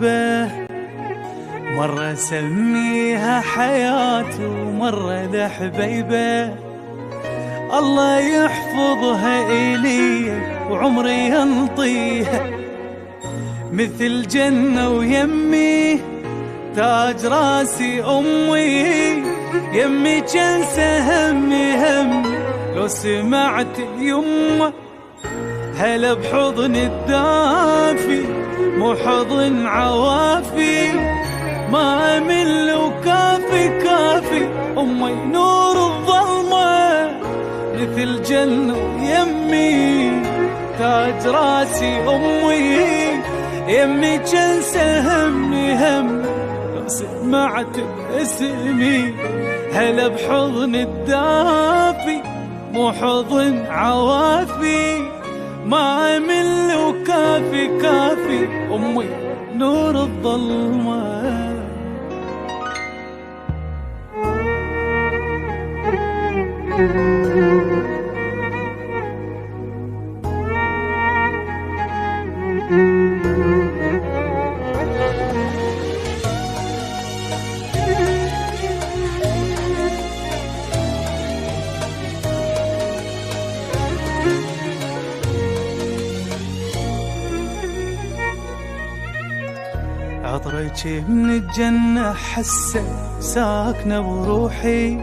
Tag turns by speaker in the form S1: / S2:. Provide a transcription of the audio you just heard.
S1: غريبة، مرة سميها حياة ومرة لحبيبة. الله يحفظها إلي وعمري ينطيها، مثل جنة ويمي تاج راسي أمي. يمي جنسة همي لو سمعت يمه، هلا بحضن الدافي مو حضن عوافي. ما أمل وكافي كافي أمي نور الظلمة، مثل جنة يمي تاج راسي أمي. يمي جنسة همي لو سمعت باسمي، هلا بحضن الدافي مو حضن عوافي. ما أمل وكافي كافي أمي نور الظلمة. عطرك من الجنة حسه ساكنة بروحي،